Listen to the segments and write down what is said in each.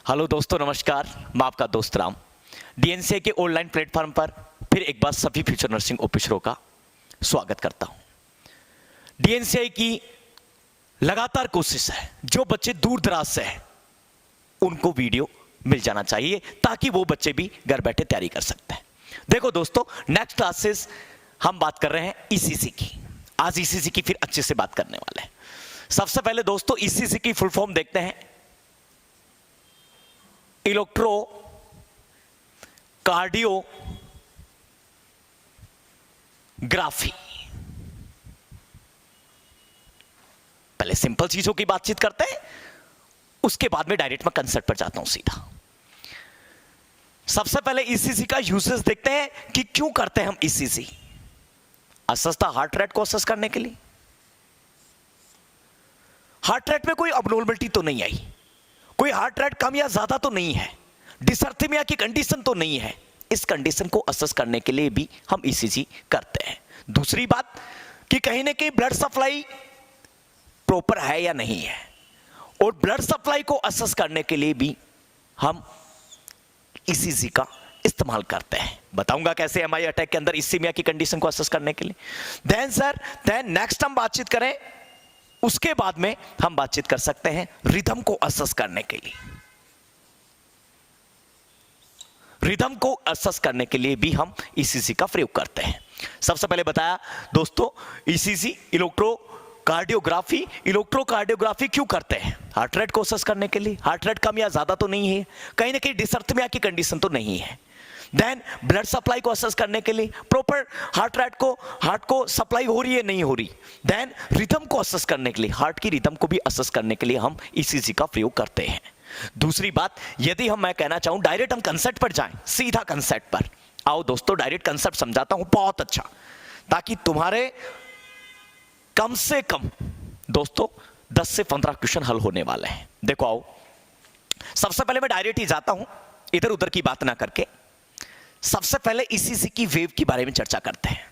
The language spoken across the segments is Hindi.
हेलो दोस्तों, नमस्कार। मैं आपका दोस्त राम डीएनसीए के ऑनलाइन प्लेटफॉर्म पर फिर एक बार सभी फ्यूचर नर्सिंग ऑफिसरों का स्वागत करता हूं। डीएनसीए की लगातार कोशिश है, जो बच्चे दूर दराज से हैं उनको वीडियो मिल जाना चाहिए ताकि वो बच्चे भी घर बैठे तैयारी कर सकते हैं। देखो दोस्तों, नेक्स्ट क्लासेस हम बात कर रहे हैं ईसीसी की। आज ईसीसी की फिर अच्छे से बात करने वाले हैं। सबसे पहले दोस्तों ईसीसी की फुल फॉर्म देखते हैं। Electro cardiography. पहले सिंपल चीजों की बातचीत करते हैं, उसके बाद में डायरेक्ट मैं कंसेप्ट पर जाता हूं सीधा। सबसे पहले ईसीसी का यूजेस देखते हैं कि क्यों करते हैं हम ईसीसी। असस्ता हार्ट रेट को असेस करने के लिए। हार्ट रेट में कोई अबनॉर्मलिटी तो नहीं आई, कोई हार्ट रेट कम या ज्यादा तो नहीं है, डिसअर्थमिया की कंडीशन तो नहीं है। इस कंडीशन को असेस करने के लिए भी हम ईसीजी करते हैं। दूसरी बात कि कहीं ना कहीं ब्लड सप्लाई प्रॉपर है या नहीं है, और ब्लड सप्लाई को असेस करने के लिए भी हम ईसीजी का इस्तेमाल करते हैं। बताऊंगा कैसे एमआई अटैक के अंदर इसीमिया की कंडीशन को असेस करने के लिए। देन नेक्स्ट हम बातचीत करें, उसके बाद में हम बातचीत कर सकते हैं रिदम को असेस करने के लिए। रिदम को असेस करने के लिए भी हम ईसीजी का प्रयोग करते हैं। सबसे पहले बताया दोस्तों ईसीजी इलेक्ट्रोकार्डियोग्राफी। इलेक्ट्रोकार्डियोग्राफी क्यों करते हैं? हार्ट रेट को असेस करने के लिए। हार्ट रेट कम या ज्यादा तो नहीं है, कहीं ना कहीं डिसअर्थमिया की कंडीशन तो नहीं है। देन ब्लड सप्लाई को असेस करने के लिए, प्रॉपर हार्ट को सप्लाई हो रही है नहीं हो रही। देन रिदम को असेस करने के लिए, हार्ट की रिदम को भी असेस करने के लिए हम ईसीजी का प्रयोग करते हैं। दूसरी बात, यदि मैं कहना चाहूं डायरेक्ट हम कंसेप्ट पर जाएं, सीधा कंसेप्ट पर आओ दोस्तों, डायरेक्ट कंसेप्ट समझाता हूं बहुत अच्छा, ताकि तुम्हारे कम से कम दोस्तों 10 से 15 क्वेश्चन हल होने वाले हैं। देखो आओ, सबसे पहले मैं डायरेक्ट ही जाता हूं, इधर उधर की बात ना करके। सबसे पहले ईसीजी की वेव के बारे में चर्चा करते हैं।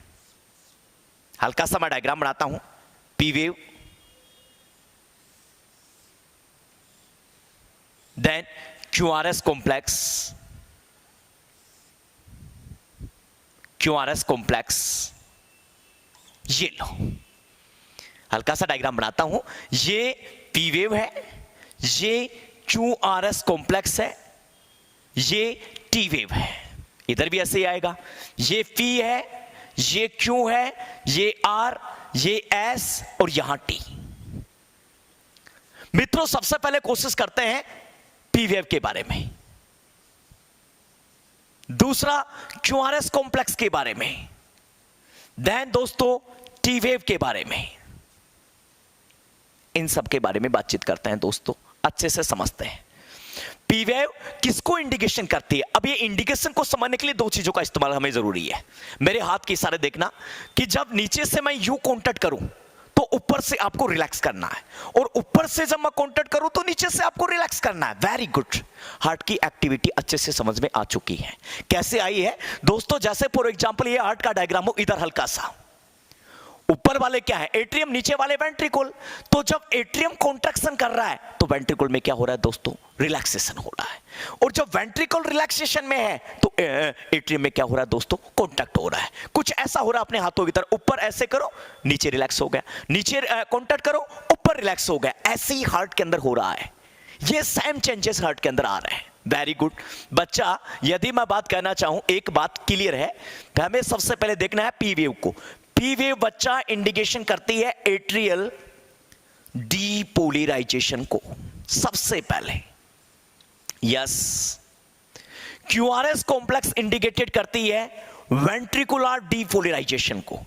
हल्का सा मैं डायग्राम बनाता हूं। P wave, then QRS complex, ये लो, हल्का सा डायग्राम बनाता हूं। ये पी वेव है, ये क्यूआरएस कॉम्प्लेक्स है, ये टी वेव है। इधर भी ऐसे ही आएगा। ये पी है, ये क्यू है, ये आर, ये एस और यहां टी। मित्रों सबसे पहले कोशिश करते हैं पी वेव के बारे में, दूसरा क्यूआरएस कॉम्प्लेक्स के बारे में, देन दोस्तों टी वेव के बारे में। इन सब के बारे में बातचीत करते हैं दोस्तों, अच्छे से समझते हैं। पी वेव किसको इंडिकेशन करती है? अब ये इंडिकेशन को समझने के लिए दो चीजों का इस्तेमाल हमें जरूरी है। मेरे हाथ के इशारे देखना कि जब नीचे से मैं यू कांटेक्ट करूं तो ऊपर से आपको रिलैक्स करना है, और ऊपर से जब मैं कांटेक्ट करूं तो नीचे से आपको रिलैक्स करना है। वेरी गुड, हार्ट की एक्टिविटी अच्छे से समझ में आ चुकी है। कैसे आई है दोस्तों? जैसे फॉर एग्जांपल ये हार्ट का डायग्राम हो, इधर हल्का सा, ऊपर वाले क्या है एट्रियम, नीचे वाले वेंट्रिकल। तो जब एट्रियम कॉन्ट्रैक्शन कर रहा है तो वेंट्रिकल में क्या हो रहा है दोस्तों? रिलैक्सेशन हो रहा है। और जब वेंट्रिकल रिलैक्सेशन में है तो एट्रियम में क्या हो रहा है दोस्तों? कॉन्टैक्ट हो रहा है। कुछ ऐसा हो रहा है अपने हाथों की तरह, ऊपर ऐसे करो नीचे रिलैक्स हो गया, नीचे कॉन्टैक्ट करो ऊपर रिलैक्स हो गया। ऐसे ही हार्ट के अंदर हो रहा है, ये सेम चेंजेस हार्ट के अंदर आ रहे हैं। वेरी गुड बच्चा, यदि मैं बात कहना चाहूं, एक बात क्लियर है, हमें सबसे पहले देखना है पी वेव को। पी वेव बच्चा इंडिकेशन करती है एट्रियल डीपोलराइजेशन को सबसे पहले। यस, क्यूआरएस कॉम्प्लेक्स इंडिकेटेड करती है वेंट्रिकुलर डीपोलराइजेशन को।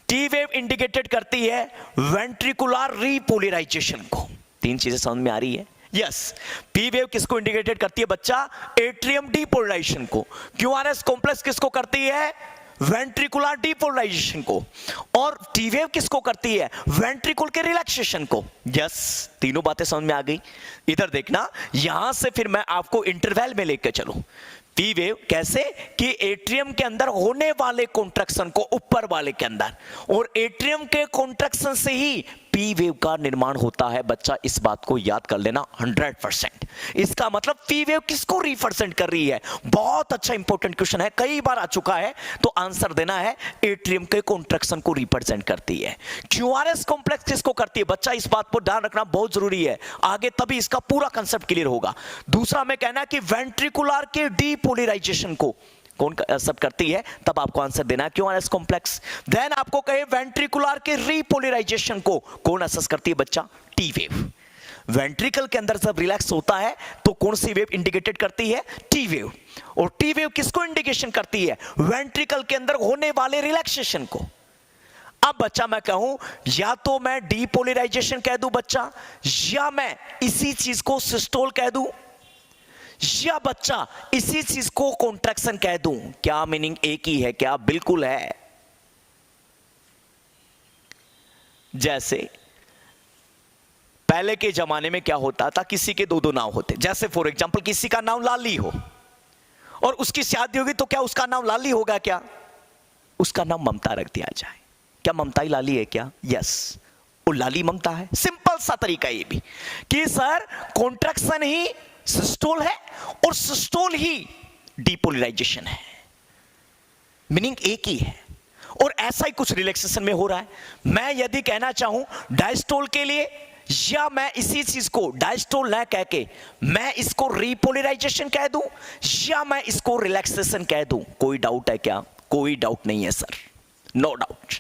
टी वेव इंडिकेटेड करती है वेंट्रिकुलर रीपोलराइजेशन को। तीन चीजें समझ में आ रही है? यस, पी वेव किसको इंडिकेटेड करती है बच्चा? एट्रियम डीपोलराइजेशन को। क्यूआरएस कॉम्प्लेक्स किसको करती है? वेंट्रिकुलर डीपोलराइजेशन को। और टी वेव किसको करती है? वेंट्रिकल के रिलैक्सेशन को। यस, तीनों बातें समझ में आ गई। इधर देखना, यहां से फिर मैं आपको इंटरवल में लेकर चलूं। पी वेव कैसे कि एट्रियम के अंदर होने वाले कॉन्ट्रैक्शन को ऊपर वाले के अंदर, और एट्रियम के कॉन्ट्रैक्शन से ही पी वेव का निर्माण होता है। बच्चा इस बात को याद कर लेना 100%। इसका मतलब पी वेव किसको रिप्रेजेंट कर रही है? बहुत अच्छा इंपॉर्टेंट क्वेश्चन है, कई बार आ चुका है, तो आंसर देना है एट्रियम के कॉन्ट्रैक्शन को रिप्रेजेंट करती है। क्यूआरएस कॉम्प्लेक्स किसको करती है? बच्चा इस बात पर ध्यान रखना बहुत जरूरी है, आगे तभी इसका पूरा कंसेप्ट क्लियर होगा। दूसरा मैं कहना है कि वेंट्रिकुलर के डीपोलराइजेशन को कौन सब करती है, तब आपको आंसर देना है क्यूआरएस कॉम्प्लेक्स। देन आपको कहे वेंट्रिकुलर के रीपोलराइजेशन को कौन असेस करती है? बच्चा टी वेव। वेंट्रिकल के अंदर जब रिलैक्स होता है तो कौन सी वेव इंडिकेटेड करती है? T wave. और टी वेव किसको इंडिकेशन करती है? वेंट्रिकल के अंदर होने वाले रिलैक्सेशन को। अब बच्चा मैं कहूं, या तो मैं डीपोलराइजेशन कह दूं बच्चा, या मैं इसी चीज को सिस्टोल कह दूं, या बच्चा इसी चीज को कॉन्ट्रैक्शन कह दूं। क्या मीनिंग एक ही है क्या? बिल्कुल है। जैसे पहले के जमाने में क्या होता था, किसी के दो दो नाम होते। जैसे फॉर एग्जांपल किसी का नाम लाली हो और उसकी शादी होगी, तो क्या उसका नाम लाली होगा? क्या उसका नाम ममता रख दिया जाए? क्या ममता ही लाली है क्या? यस, वो लाली ममता है। सिंपल सा तरीका ये भी कि सर कॉन्ट्रैक्शन ही सिस्टोल है और सिस्टोल ही डीपोलराइजेशन है, मीनिंग एक ही है। और ऐसा ही कुछ रिलैक्सेशन में हो रहा है। मैं यदि कहना चाहूं डायस्टोल के लिए, या मैं इसी चीज को डायस्टोल ना कह के मैं इसको रीपोलराइजेशन कह दूं, या मैं इसको रिलैक्सेशन कह दूं, कोई डाउट है क्या? कोई डाउट नहीं है सर, नो डाउट।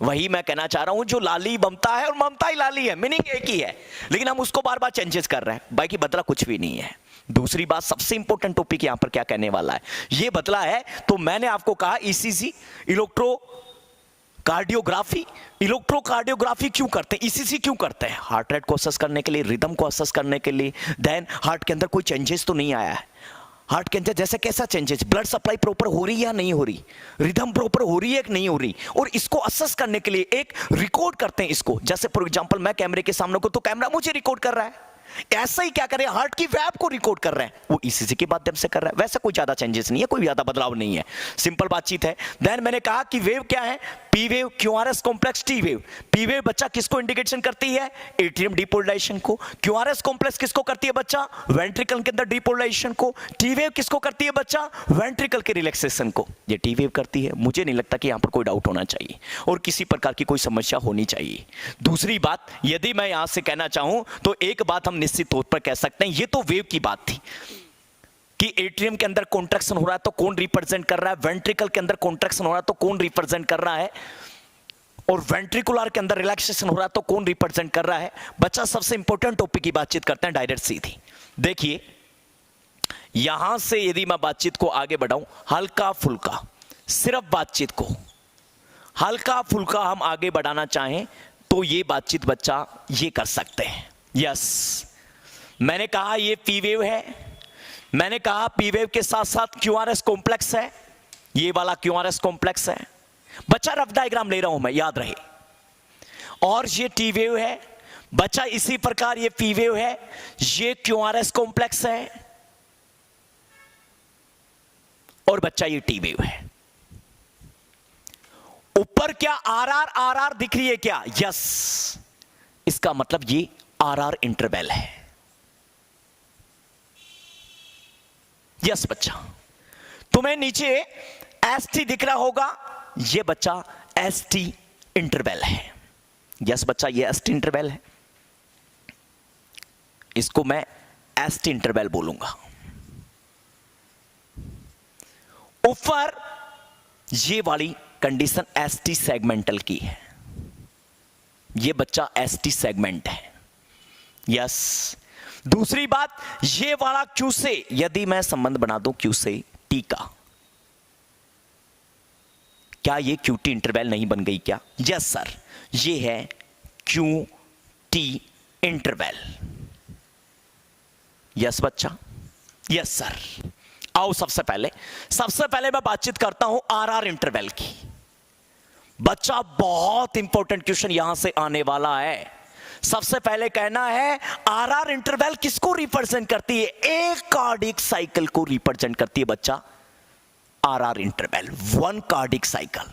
वही मैं कहना चाह रहा हूं, जो लाली ममता है और ममता ही लाली है, मीनिंग एक ही है, लेकिन हम उसको बार बार चेंजेस कर रहे हैं, बाकी बदला कुछ भी नहीं है। दूसरी बात, सबसे इंपॉर्टेंट टॉपिक यहां पर क्या कहने वाला है, ये बदला है तो मैंने आपको कहा ईसीजी, इलेक्ट्रोकार्डियोग्राफी। इलेक्ट्रोकार्डियोग्राफी क्यों करते हैं? ईसीजी क्यों करते हैं? हार्ट रेट को असेस करने के लिए, रिदम को असेस करने के लिए। देन हार्ट के अंदर कोई चेंजेस तो नहीं आया है, हार्ट के अंदर जैसे कैसा चेंजेस, ब्लड सप्लाई प्रॉपर हो रही है या नहीं हो रही, रिदम प्रॉपर हो रही है कि नहीं हो रही, और इसको असेस करने के लिए एक रिकॉर्ड करते हैं इसको। जैसे फॉर एग्जांपल मैं कैमरे के सामने को, तो कैमरा मुझे रिकॉर्ड कर रहा है, ऐसा ही क्या कर रहे हैं, हार्ट की वेव को रिकॉर्ड कर रहे हैं, वो ईसीजी के माध्यम से कर रहा है। वैसा कोई ज्यादा चेंजेस नहीं है, कोई ज्यादा बदलाव नहीं है, सिंपल बातचीत है। देन मैंने कहा कि वेव क्या है? P wave, QRS complex, T wave. P wave बच्चा किसको इंडिकेशन करती है? एट्रियम डीपोलराइजेशन को। क्यूआरएस कॉम्प्लेक्स किसको करती है बच्चा? वेंट्रिकल के अंदर डीपोलराइजेशन को। टी वेव किसको करती है बच्चा? वेंट्रिकल के रिलैक्सेशन को। ये टी वेव करती है। मुझे नहीं लगता कि यहां पर कोई डाउट होना चाहिए और किसी प्रकार की कोई समस्या होनी चाहिए। दूसरी बात, यदि मैं यहां से कहना चाहूं तो एक बात हम निश्चित तौर पर कह सकते हैं, ये तो वेव की बात थी कि एट्रियम के अंदर कॉन्ट्रैक्शन हो रहा है तो कौन रिप्रेजेंट कर रहा है, वेंट्रिकल के अंदर कॉन्ट्रैक्शन हो रहा है तो कौन रिप्रेजेंट कर रहा है, और वेंट्रिकुलर के अंदर रिलैक्सेशन हो रहा है तो कौन रिप्रेजेंट कर रहा है। बच्चा सबसे इंपॉर्टेंट टॉपिक की बातचीत करते हैं, डायरेक्ट सीधी। देखिए यहां से यदि मैं बातचीत को आगे बढ़ाऊं, हल्का फुल्का, सिर्फ बातचीत को हल्का फुल्का हम आगे बढ़ाना चाहें तो ये बातचीत बच्चा ये कर सकते हैं। यस, मैंने कहा ये पी वेव है, मैंने कहा पी वेव के साथ साथ क्यूआरएस कॉम्प्लेक्स है, ये वाला क्यूआरएस कॉम्प्लेक्स है बच्चा, रफ डायग्राम ले रहा हूं मैं, याद रहे। और ये टी वेव है बच्चा, इसी प्रकार ये पी वेव है, ये क्यूआरएस कॉम्प्लेक्स है, और बच्चा ये टी वेव है। ऊपर क्या आरआर आरआर दिख रही है क्या? यस, इसका मतलब ये आरआर इंटरवल है। यस बच्चा, तुम्हें नीचे एसटी दिख रहा होगा, ये बच्चा एसटी इंटरवल है। यस बच्चा, ये एसटी इंटरवल है, इसको मैं एसटी इंटरवल बोलूंगा। ऊपर ये वाली कंडीशन एसटी सेगमेंटल की है, ये बच्चा एसटी सेगमेंट है। यस, दूसरी बात, ये वाला क्यू से यदि मैं संबंध बना दूं क्यू से टी का, क्या ये क्यू टी इंटरवल नहीं बन गई क्या? यस सर, ये है क्यू टी इंटरवल। यस बच्चा, यस सर। आओ सबसे पहले मैं बातचीत करता हूं आरआर इंटरवल की। बच्चा बहुत इंपॉर्टेंट क्वेश्चन यहां से आने वाला है। सबसे पहले कहना है आरआर इंटरवल किसको रिप्रेजेंट करती है? एक कार्डिक साइकिल को रिप्रेजेंट करती है बच्चा RR interval, one cardiac cycle.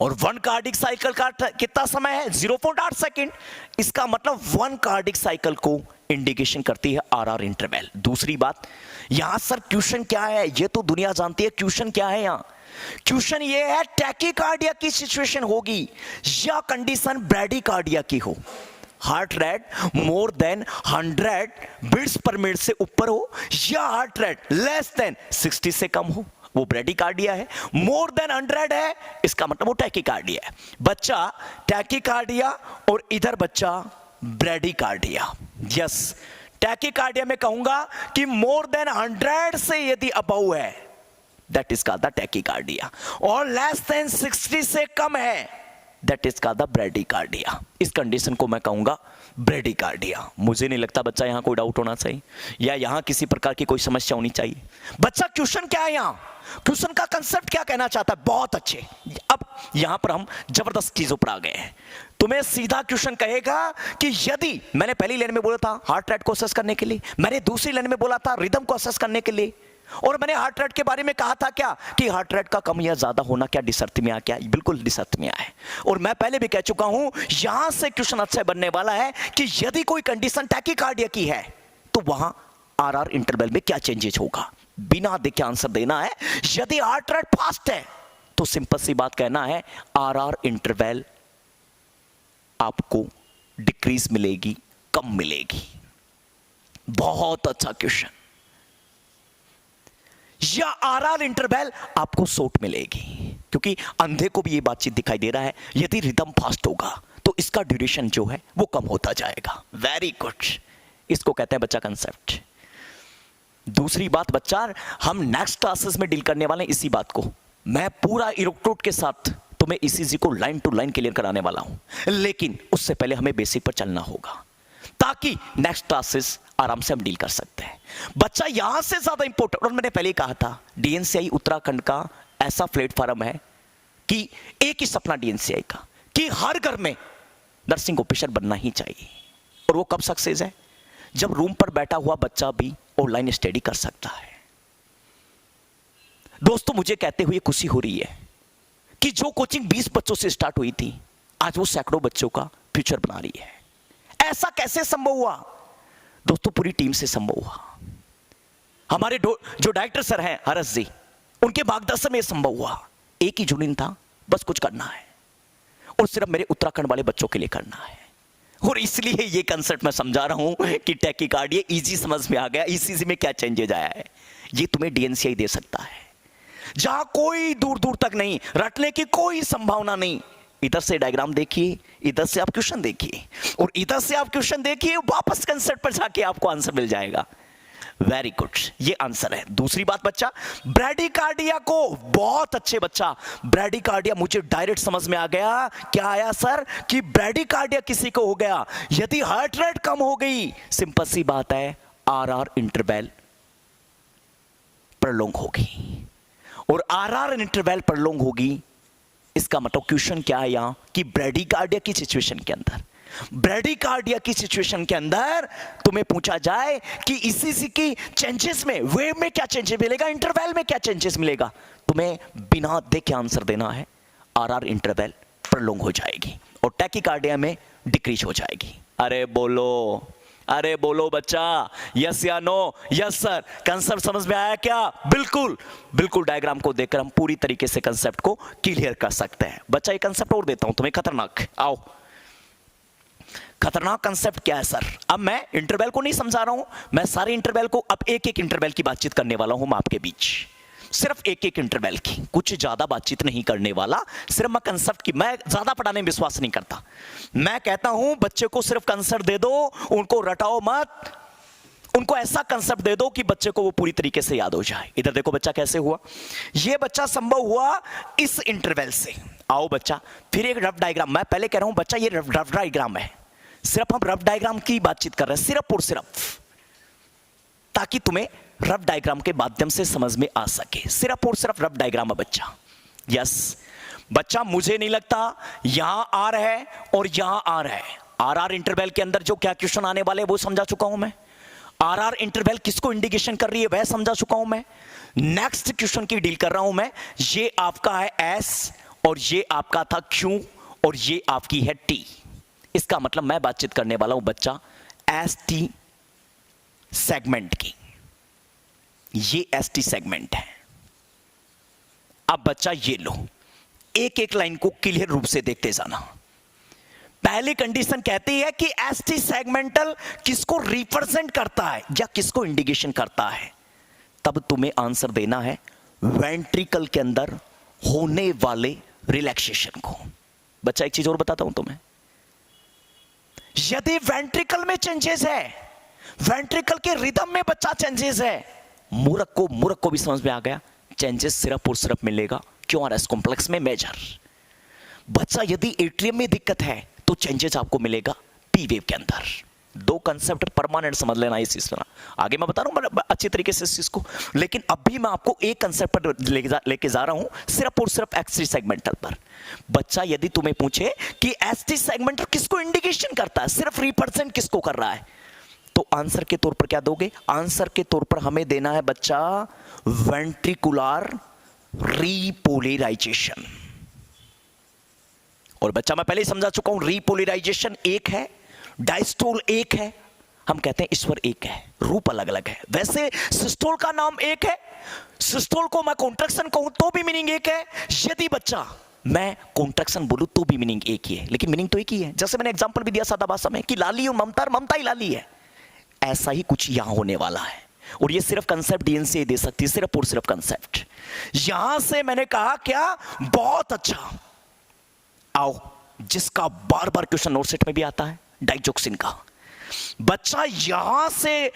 और 1 कार्डिक साइकिल का कितना समय है? 0.8 सेकेंड। इसका मतलब 1 कार्डिक साइकिल को इंडिकेशन करती है आरआर इंटरवल। दूसरी बात, यहां सर क्वेश्चन क्या है? ये तो दुनिया जानती है क्वेश्चन क्या है। यहां क्वेश्चन ये है टैकीकार्डिया की सिचुएशन होगी या कंडीशन ब्रैडीकार्डिया की हो, heart rate more than 100 beats per minute से ऊपर हो या हार्ट रेट लेस देन 60 से कम हो, वो ब्रैडीकार्डिया है। मोर देन 100 है, इसका मतलब वो टैकीकार्डिया है। बच्चा टैकीकार्डिया और इधर बच्चा ब्रैडीकार्डिया। यस, टैकीकार्डिया में कहूंगा कि मोर देन 100 से यदि अबव है that is called the tachycardia, और लेस देन 60 से कम है that is called the bradycardia. इस कंडीशन को मैं कहूंगा ब्रैडीकार्डिया। मुझे नहीं लगता बच्चा यहां कोई डाउट होना चाहिए या यहां किसी प्रकार की कोई समस्या होनी चाहिए। बच्चा क्वेश्चन क्या है? यहां क्वेश्चन का कंसेप्ट क्या कहना चाहता है? बहुत अच्छे। अब यहां पर हम जबरदस्त चीजों पर आ गए हैं। तुम्हें सीधा क्वेश्चन कहेगा कि यदि मैंने पहली लाइन में बोला था हार्ट रेट को असेस करने के लिए, मैंने दूसरी लाइन में बोला था रिदम को असेस करने के लिए, और मैंने हार्ट रेट के बारे में कहा था क्या कि हार्ट रेट का कम या ज्यादा होना क्या डिसअर्थमिया, क्या बिल्कुल डिसअर्थमिया है। और मैं पहले भी कह चुका हूं यहां से क्वेश्चन अच्छा बनने वाला है कि यदि कोई कंडीशन टैकीकार्डिया की है तो वहां आरआर इंटरवल में क्या चेंजेस होगा, बिना देखे आंसर देना है। यदि हार्ट रेट फास्ट है तो सिंपल सी बात कहना है आरआर इंटरवल आपको डिक्रीज मिलेगी, कम मिलेगी। बहुत अच्छा क्वेश्चन। या आरआर इंटरवल आपको शॉर्ट मिलेगी, क्योंकि अंधे को भी ये बातचीत दिखाई दे रहा है यदि रिदम फास्ट होगा तो इसका ड्यूरेशन जो है वो कम होता जाएगा। वेरी गुड, इसको कहते हैं बच्चा कंसेप्ट। दूसरी बात बच्चा, हम नेक्स्ट क्लासेस में डील करने वाले हैं इसी बात को। मैं पूरा इलेक्ट्रोड के साथ तुम्हें ईसीजी को लाइन टू लाइन क्लियर कराने वाला हूं, लेकिन उससे पहले हमें बेसिक पर चलना होगा ताकि नेक्स्ट क्लासेस आराम से हम डील कर सकते हैं। बच्चा यहां से ज्यादा इंपॉर्टेंट, और मैंने पहले ही कहा था डीएनसीआई उत्तराखंड का ऐसा प्लेटफॉर्म है कि एक ही सपना डीएनसीआई का कि हर घर में नर्सिंग ऑफिसर बनना ही चाहिए। और वो कब सक्सेस है? जब रूम पर बैठा हुआ बच्चा भी ऑनलाइन स्टडी कर सकता है। दोस्तों मुझे कहते हुए खुशी हो रही है कि जो कोचिंग 20 बच्चों से स्टार्ट हुई थी आज वो सैकड़ों बच्चों का फ्यूचर बना रही है। ऐसा कैसे संभव हुआ? दोस्तों पूरी टीम से संभव हुआ। हमारे जो डायरेक्टर सर हैं हरस जी, उनके मार्गदर्शन में संभव हुआ। एक ही जुनून था, बस कुछ करना है और सिर्फ मेरे उत्तराखंड वाले बच्चों के लिए करना है। और इसलिए ये कंसेप्ट मैं समझा रहा हूं कि टैकीकार्डिया इजी समझ में आ गया। ईसीजी में क्या चेंजेज आया है ये तुम्हें डीएनसीआई दे सकता है, जहां कोई दूर दूर तक नहीं, रटने की कोई संभावना नहीं। इधर से डायग्राम देखिए, इधर से आप क्वेश्चन देखिए, और इधर से आप क्वेश्चन देखिए, वापस कंसेप्ट पर जाके आपको आंसर मिल जाएगा। वेरी गुड, ये आंसर है। दूसरी बात बच्चा, ब्रैडीकार्डिया को, बहुत अच्छे बच्चा, ब्रैडीकार्डिया मुझे डायरेक्ट समझ में आ गया। क्या आया सर? कि ब्रैडीकार्डिया किसी को हो गया यदि हार्ट रेट कम हो गई, सिंपल सी बात है आरआर इंटरवल प्रलोंग होगी, और आरआर इंटरवल प्रलोंग होगी। इसका मतलब क्वेश्चन क्या है यहां कि ब्रैडीकार्डिया की सिचुएशन के अंदर, ब्रैडीकार्डिया की सिचुएशन के अंदर तुम्हें पूछा जाए कि ईसीजी की चेंजेस में, वेव में क्या चेंजेस मिलेगा, इंटरवल में क्या चेंजेस मिलेगा, तुम्हें बिना देखे आंसर देना है। आरआर इंटरवल प्रलोंग हो जाएगी और टैकीकार्डिया में डिक्रीज हो जाएगी। अरे बोलो, अरे बोलो बच्चा, यस या नो? Yes sir. कंसेप्ट समझ में आया क्या? बिल्कुल बिल्कुल। डायग्राम को देखकर हम पूरी तरीके से कंसेप्ट को क्लियर कर सकते हैं। बच्चा एक कंसेप्ट और देता हूं तुम्हें, खतरनाक। आओ, खतरनाक कंसेप्ट क्या है सर? अब मैं इंटरवल को नहीं समझा रहा हूं, मैं सारे इंटरवल को, अब एक एक इंटरवल की बातचीत करने वाला हूं मैं आपके बीच, सिर्फ एक एक इंटरवल की, कुछ ज्यादा बातचीत नहीं करने वाला। सिर्फ मैं कंसेप्ट की, मैं ज्यादा पढ़ाने में विश्वास नहीं करता। मैं कहता हूं बच्चे को सिर्फ कंसेप्ट दे दो, उनको रटाओ मत, उनको ऐसा कंसेप्ट दे दो कि बच्चे को वो पूरी तरीके से याद हो जाए। इधर देखो बच्चा कैसे हुआ, ये बच्चा संभव हुआ इस इंटरवल से। आओ बच्चा, फिर एक रफ डायग्राम, मैं पहले कह रहा हूं बच्चा ये रफ डायग्राम है, सिर्फ हम रफ डायग्राम की बातचीत कर रहे हैं, सिर्फ और सिर्फ ताकि तुम्हें रफ डायग्राम के माध्यम से समझ में आ सके। सिर्फ और सिर्फ रफ डायग्राम है बच्चा। यस बच्चा, मुझे नहीं लगता यहां आर है और यहां आर है। आरआर इंटरवल के अंदर जो क्या क्वेश्चन आने वाले वो समझा चुका हूं मैं। आरआर इंटरवल किसको इंडिकेशन कर रही है वह समझा चुका हूं मैं। नेक्स्ट क्वेश्चन की डील कर रहा हूं मैं। ये आपका है एस और ये आपका था क्यू और ये आपकी है टी। इसका मतलब मैं बातचीत करने वाला हूं बच्चा एसटी सेगमेंट की। ये एसटी सेगमेंट है। अब बच्चा ये लो, एक एक लाइन को क्लियर रूप से देखते जाना। पहली कंडीशन कहती है कि एसटी सेगमेंटल किसको रिप्रेजेंट करता है या किसको इंडिकेशन करता है। तब तुम्हें आंसर देना है वेंट्रिकल के अंदर होने वाले रिलैक्सेशन को। बच्चा एक चीज और बताता हूं तुम्हें, यदि वेंट्रिकल में चेंजेस है, वेंट्रिकल के रिदम में बच्चा चेंजेस है, मूर्ख को भी समझ में आ गया, चेंजेस सिर्फ और सिर्फ मिलेगा क्यूआरएस कॉम्प्लेक्स में मेजर। बच्चा यदि एट्रियम में दिक्कत है तो चेंजेस आपको मिलेगा पी वेव के अंदर। दो कंसेप्ट परमानेंट समझ लेना इस चीज पर। आगे मैं बता रहा हूं अच्छी तरीके से इस चीज को, लेकिन अभी मैं आपको एक कंसेप्ट पर लेके जा रहा हूं सिर्फ और सिर्फ एसटी सेगमेंटल पर। बच्चा यदि तुम्हें पूछे कि एसटी सेगमेंटल किसको इंडिकेशन करता है, सिर्फ रिप्रेजेंट किसको कर रहा है, तो आंसर के तौर पर क्या दोगे? आंसर के तौर पर हमें देना है बच्चा वेंट्रिकुलर रीपोलराइजेशन। और बच्चा मैं पहले ही समझा चुका हूं, रीपोलराइजेशन एक है, डायस्टोल एक है, हम कहते हैं ईश्वर एक है, रूप अलग अलग है। वैसे सिस्टोल का नाम एक है, सिस्टोल को मैं कॉन्ट्रैक्शन कहूं तो भी मीनिंग एक है, यदि बच्चा मैं कॉन्ट्रैक्शन बोलूं तो भी मीनिंग एक ही है, लेकिन मीनिंग तो एक ही है। जैसे मैंने एग्जांपल भी दिया सादा भाषा में कि लाली और ममता, और ममता ही लाली है, ऐसा ही कुछ यहां होने वाला है। और ये सिर्फ कंसेप्ट डीएनसी दे सकती है, सिर्फ और सिर्फ कंसेप्ट। यहां से मैंने कहा क्या, बहुत अच्छा। आओ, जिसका बार बार क्वेश्चन नोट सेट में भी आता है, डाइजोक्सिन का। बच्चा यहां से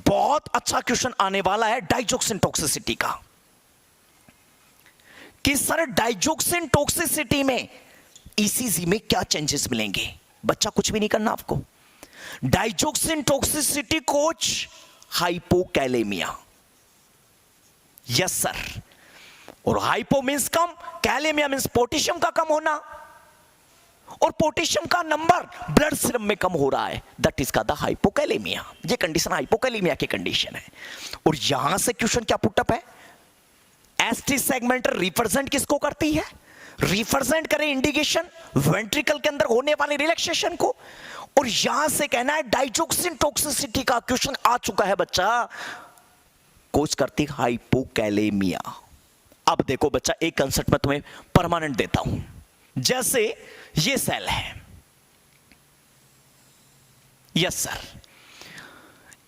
बहुत अच्छा क्वेश्चन आने वाला है डाइजोक्सिन टॉक्सिसिटी का, कि सर डाइजोक्सिन टॉक्सिसिटी में ईसीजी में क्या चेंजेस मिलेंगे। बच्चा कुछ भी नहीं करना आपको, digoxin toxicity cause hypokalemia, yes sir. और हाइपो मींस कम, कैलेमिया मींस पोटेशियम का कम होना, और पोटेशियम का नंबर ब्लड सीरम में कम हो रहा है, दैट इज कॉल्ड हाइपोकैलेमिया। ये कंडीशन हाइपोकैलेमिया की कंडीशन है। और यहां से क्वेश्चन क्या पुटअप है, एसटी सेगमेंटल रिप्रेजेंट किसको करती है, रिप्रेजेंट करे इंडिकेशन वेंट्रिकल के अंदर होने वाले रिलैक्सेशन को। और यहां से कहना है डाइजोक्सिन टॉक्सिसिटी का क्वेश्चन आ चुका है बच्चा, कोच करती हाइपोकैलेमिया। अब देखो बच्चा, एक कंसेप्ट में तुम्हें परमानेंट देता हूं। जैसे ये सेल है, यस सर,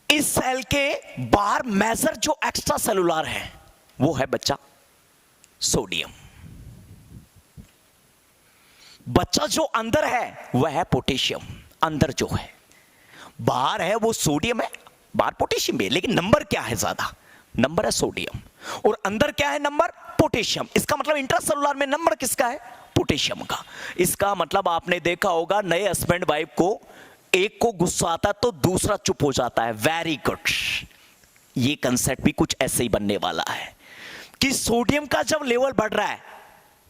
इस सेल के बाहर मेजर जो एक्स्ट्रा सेलुलर है वो है बच्चा सोडियम। बच्चा जो अंदर है वह है पोटेशियम। अंदर जो है, बाहर है वो सोडियम है, बाहर पोटेशियम भी है, लेकिन नंबर क्या है ज्यादा, नंबर है सोडियम। और अंदर क्या है नंबर, पोटेशियम। इसका मतलब इंट्रासेलुलर में नंबर किसका है, पोटेशियम का। इसका मतलब आपने देखा होगा नए हस्बैंड वाइफ को, एक को गुस्सा आता तो दूसरा चुप हो जाता है। वेरी गुड, ये कंसेप्ट भी कुछ ऐसे ही बनने वाला है कि सोडियम का जब लेवल बढ़ रहा है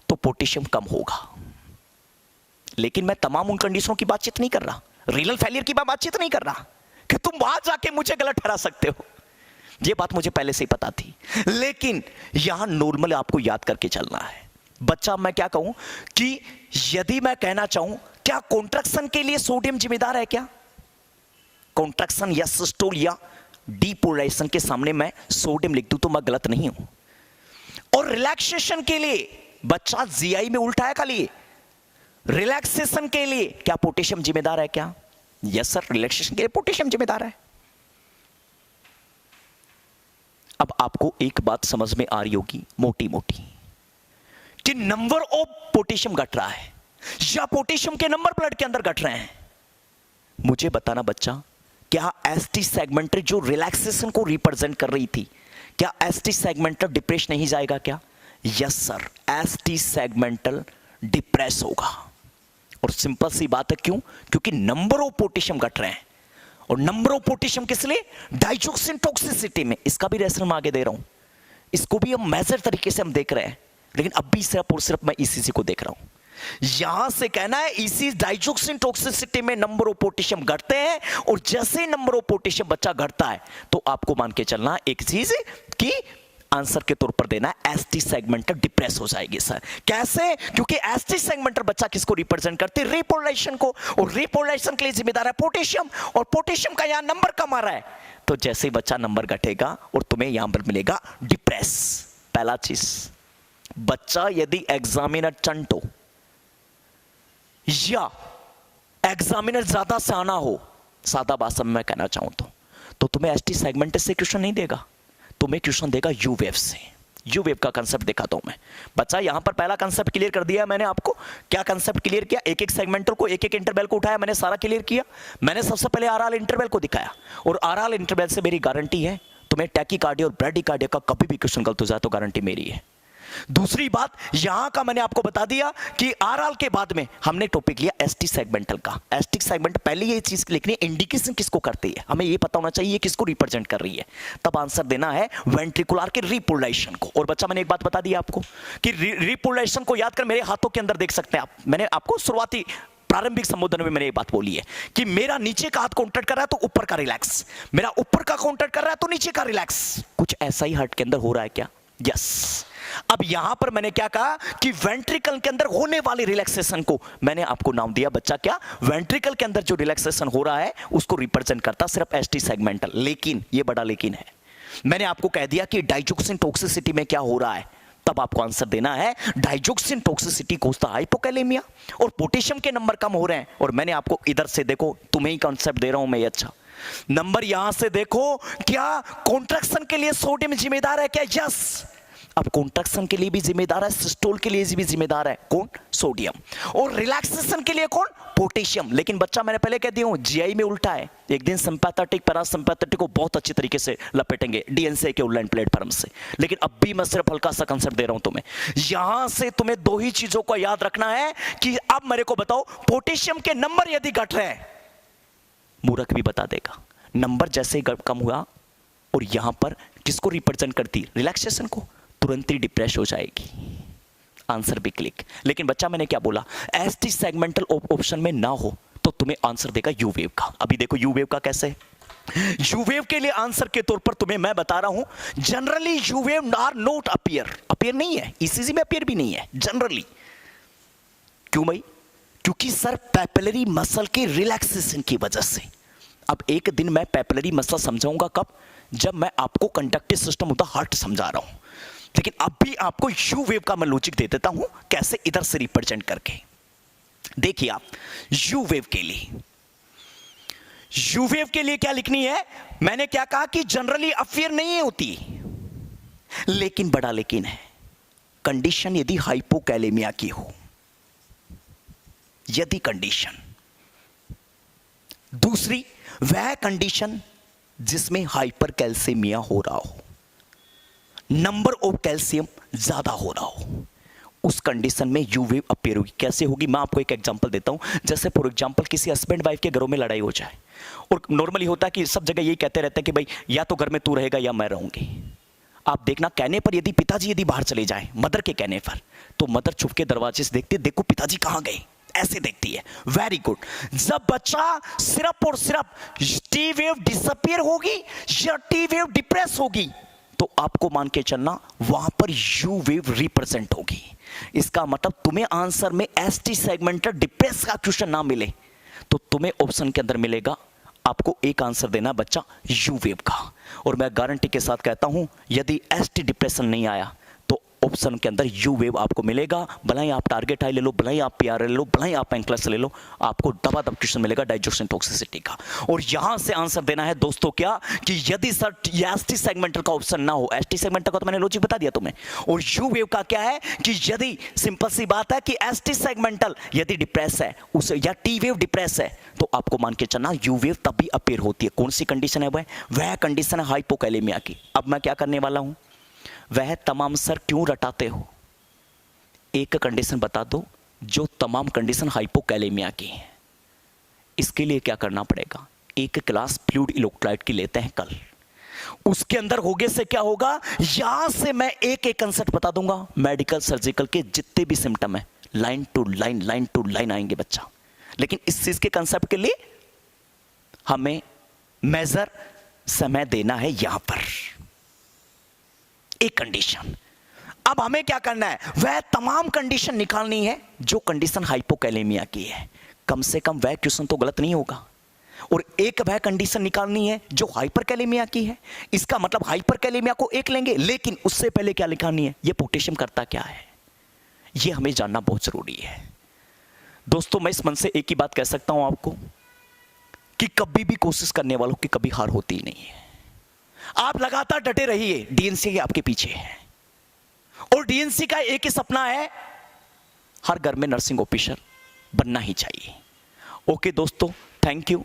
तो पोटेशियम कम होगा। लेकिन मैं तमाम उन कंडीशनों की बातचीत नहीं कर रहा, रीनल फेलियर की बातचीत नहीं कर रहा कि तुम वहां जाके मुझे गलत ठहरा सकते हो। ये बात मुझे पहले से ही पता थी, लेकिन यहां नॉर्मल आपको याद करके चलना है। बच्चा मैं क्या कहूं कि यदि मैं कहना चाहूं, क्या कॉन्ट्रैक्शन के लिए सोडियम जिम्मेदार है क्या, कॉन्ट्रैक्शन या सिस्टोल या डीपोलराइजेशन के सामने मैं सोडियम लिख दूं तो मैं गलत नहीं हूं। और रिलैक्सेशन के लिए बच्चा जीआई में उल्टा है खाली, रिलैक्सेशन के लिए क्या पोटेशियम जिम्मेदार है क्या, यस सर, रिलैक्सेशन के लिए पोटेशियम जिम्मेदार है। अब आपको एक बात समझ में आ रही होगी मोटी मोटी, कि नंबर ऑफ पोटेशियम घट रहा है या पोटेशियम के नंबर ब्लड के अंदर घट रहे हैं। मुझे बताना बच्चा, क्या एसटी सेगमेंटल जो रिलैक्सेशन को रिप्रेजेंट कर रही थी, क्या एसटी सेगमेंटल डिप्रेस नहीं जाएगा क्या, yes sir, ST segmental depress होगा। और सिंपल सी बात है, क्यों, क्योंकि नंबर ऑफ पोटेशियम घट रहे हैं। और नंबर ऑफ पोटेशियम किस लिए, डाइजोक्सिन टॉक्सिसिटी में। इसका भी रेफरेंस मैं आगे दे रहा हूं, इसको भी हम मेजर तरीके से हम देख रहे हैं, लेकिन अब भी सिर्फ और सिर्फ मैं ईसीसी को देख रहा हूं। यहां से कहना है इसी डाइजोक्सिन टॉक्सिसिटी में नंबर ऑफ पोटेशियम घटते हैं, और जैसे ही नंबर ऑफ पोटेशियम बच्चा घटता है तो आपको मान के चलना एक चीज कि आंसर के तौर पर देना है एसटी सेगमेंटल डिप्रेस हो जाएगी सर। कैसे? क्योंकि एसटी सेगमेंटल बच्चा किसको रिप्रेजेंट करती है? रिपोलराइजेशन को, और रिपोलराइजेशन के लिए जिम्मेदार है पोटेशियम, और पोटेशियम का यहां नंबर कम आ रहा है, तो जैसे ही बच्चा नंबर घटेगा और तुम्हें यहां पर मिलेगा डिप्रेस। पहला चीज, बच्चा यदि एग्जामिनर चंट हो या एग्जामिनर ज्यादा सियाना हो, सादा भाषा में मैं कहना चाहूं तो तुम्हें एसटी सेगमेंट से क्वेश्चन नहीं देगा, तुम्हें क्वेश्चन देगा यू वेव से। यू वेव का कंसेप्ट दिखाता हूं मैं। बच्चा यहां पर पहला कंसेप्ट क्लियर कर दिया मैंने आपको। क्या कंसेप्ट क्लियर किया? एक एक सेगमेंटल को, एक एक इंटरवल को उठाया, मैंने सारा क्लियर किया। मैंने सबसे पहले आरआर इंटरवल को दिखाया, और आरआर इंटरवल से मेरी गारंटी है तुम्हें टैकीकार्डिया और ब्रैडीकार्डिया का कभी भी क्वेश्चन गलत हो जाए तो गारंटी मेरी है। दूसरी बात, यहां का मैंने आपको बता दिया कि आरआर के बाद में हमने टॉपिक लिया एसटी सेगमेंटल का। एसटी सेगमेंट पहले ये चीज लिखनी है, इंडिकेशन किसको करती है, हमें ये पता होना चाहिए किसको रिप्रेजेंट कर रही है, तब आंसर देना है वेंट्रिकुलर के रिपोलराइजेशन को। और बच्चा मैंने एक बात बता दी आपको कि रिपोलराइजेशन को याद कर मेरे हाथों के अंदर देख सकते हैं आप। मैंने आपको शुरुआती प्रारंभिक संबोधन में मैंने ये बात बोली है कि मेरा नीचे का हाथ काउंटर कर रहा है तो ऊपर का रिलैक्स, मेरा ऊपर का काउंटर कर रहा है तो नीचे का रिलैक्स। कुछ ऐसा ही हार्ट के अंदर हो रहा है क्या? यस। अब यहां पर मैंने क्या कहा कि वेंट्रिकल के अंदर होने वाली रिलैक्सेशन को मैंने आपको नाम दिया बच्चा, क्या? वेंट्रिकल के अंदर जो रिलैक्सेशन हो रहा है उसको रिप्रेजेंट करता सिर्फ एसटी सेगमेंटल। लेकिन ये बड़ा लेकिन है, मैंने आपको कह दिया कि डाइजोक्सिन टॉक्सिसिटी में क्या हो रहा है, तब आपको आंसर देना है डाइजोक्सिन टॉक्सिसिटी कोस्ता हाइपोकैलेमिया, और पोटेशियम के नंबर कम हो रहे हैं। और मैंने आपको इधर से देखो, तुम्हें ही कॉन्सेप्ट दे रहा हूं मैं ये, अच्छा नंबर यहां से देखो, क्या कॉन्ट्रैक्शन के लिए सोडियम जिम्मेदार है क्या? यस। अब कॉन्ट्रैक्शन के लिए भी जिम्मेदार है, सिस्टोल के लिए भी जिम्मेदार है कौन? सोडियम। और रिलैक्सेशन के लिए कौन? पोटेशियम। लेकिन बच्चा मैंने पहले कह दिया हूं, जीआई में उल्टा है। एक दिन सिंपैथेटिक पैरासिम्पैथेटिक को बहुत अच्छी तरीके से लपेटेंगे डीएनसी के उल्लैंड प्लेटफॉर्म से, लेकिन अब भी मैं सिर्फ हल्का सा कंसेप्ट दे रहा हूं तुम्हें। यहां से तुम्हें दो ही चीजों को याद रखना है कि अब मेरे को बताओ, पोटेशियम के नंबर यदि घट रहे हैं, मूर्ख भी बता देगा, नंबर जैसे ही कम हुआ और यहां पर किसको रिप्रेजेंट करती? रिलैक्सेशन को, तुरंत ही डिप्रेस हो जाएगी। आंसर भी क्लिक। लेकिन बच्चा मैंने क्या बोला, एसटी सेगमेंटल ऑप्शन में ना हो तो तुम्हें आंसर देगा यू वेव का। अभी देखो यू वेव का कैसे। यू वेव के लिए आंसर के तौर पर तुम्हें मैं बता रहा हूं, generally U wave are not appear नहीं है, ईसीजी में अपियर भी नहीं है जनरली। क्यों भाई? क्योंकि सर पैपिलरी मसल के रिलैक्सेशन की वजह से। अब एक दिन मैं पैपिलरी मसल समझाऊंगा कब? जब मैं आपको कंडक्टिव सिस्टम होता हार्ट समझा रहा हूं। लेकिन अब भी आपको यू वेव का मैं लॉजिक दे देता हूं, कैसे इधर से रिप्रेजेंट करके। देखिए आप, यू वेव के लिए क्या लिखनी है? मैंने क्या कहा कि जनरली अफेयर नहीं होती, लेकिन बड़ा लेकिन है, कंडीशन यदि हाइपोकैलेमिया की हो, यदि कंडीशन। दूसरी, वह कंडीशन जिसमें हाइपरकैल्सीमिया हो रहा हो, नंबर ऑफ कैल्शियम ज्यादा हो रहा हो, उस कंडीशन में यू वेव अपीयर होगी। कैसे होगी? मैं आपको एक एग्जांपल देता हूं। जैसे फॉर एग्जांपल किसी हस्बैंड वाइफ के घरों में लड़ाई हो जाए, और नॉर्मली होता है कि सब जगह यही कहते रहते हैं कि भाई या तो घर में तू रहेगा या मैं रहूंगी। आप देखना, कहने पर यदि पिताजी यदि बाहर चले जाए, मदर के कहने पर, तो मदर छुप के दरवाजे से देखती है, देखो पिताजी कहां गए, ऐसे देखती है। Very good. जब बच्चा सिर्फ और सिर्फ टी वेव डिसअपीयर होगी या टी वेव डिप्रेस होगी, तो आपको मान के चलना वहां पर यू वेव रिप्रेजेंट होगी। इसका मतलब तुम्हें आंसर में एसटी सेगमेंटल डिप्रेस का क्वेश्चन ना मिले तो तुम्हें ऑप्शन के अंदर मिलेगा, आपको एक आंसर देना बच्चा यू वेव का। और मैं गारंटी के साथ कहता हूं, यदि एसटी डिप्रेशन नहीं आया तो ऑप्शन के अंदर यू वेव आपको मिलेगा। भला ही आप टारगेट आई ले लो, भला ही आप पीआर ले लो, भला ही आप एंक्लस ले लो, आपको दबादब क्वेश्चन मिलेगा डाइजोक्सिन टॉक्सिसिटी का। और यहां से आंसर देना है दोस्तों क्या, कि यदि सर एसटी सेगमेंटल का ऑप्शन ना हो, एसटी सेगमेंटल का तो मैंने लॉजिक बता दिया तुम्हें, और यू वेव का क्या है कि यदि सिंपल सी बात है कि एसटी सेगमेंटल यदि डिप्रेस है उसे, या टी वेव डिप्रेस है, तो आपको मान के चलना यू वेव तब भी अपीयर होती है। कौन सी कंडीशन है वह कंडीशन है हाइपोकैलेमिया की। अब मैं क्या करने वाला हूं, वह तमाम सर क्यों रटाते हो, एक कंडीशन बता दो जो तमाम कंडीशन हाइपोकैलेमिया की है। इसके लिए क्या करना पड़ेगा, एक क्लास फ्लूइड इलेक्ट्रोलाइट की लेते हैं कल, उसके अंदर होगे से क्या होगा, यहां से मैं एक एक कंसेप्ट बता दूंगा, मेडिकल सर्जिकल के जितने भी सिम्टम है लाइन टू लाइन आएंगे बच्चा। लेकिन इस चीज के कंसेप्ट के लिए हमें मेजर समय देना है यहां पर। एक कंडीशन। अब हमें क्या करना है, वह तमाम कंडीशन निकालनी है जो कंडीशन हाइपोकैलेमिया की है। कम से कम वह क्वेश्चन तो गलत नहीं होगा। और एक वह कंडीशन निकालनी है जो हाइपरकैलेमिया की है। इसका मतलब हाइपरकैलेमिया को एक लेंगे, लेकिन उससे पहले क्या लिखानी है, यह पोटेशियम करता क्या है, यह हमें जानना बहुत जरूरी है। दोस्तों मैं इस मन से एक ही बात कह सकता हूं आपको कि कभी भी कोशिश करने वालों की कभी हार होती ही नहीं है। आप लगातार डटे रहिए, डीएनसी आपके पीछे है और डीएनसी का एक ही सपना है, हर घर में नर्सिंग ऑफिसर बनना ही चाहिए। ओके दोस्तों, थैंक यू।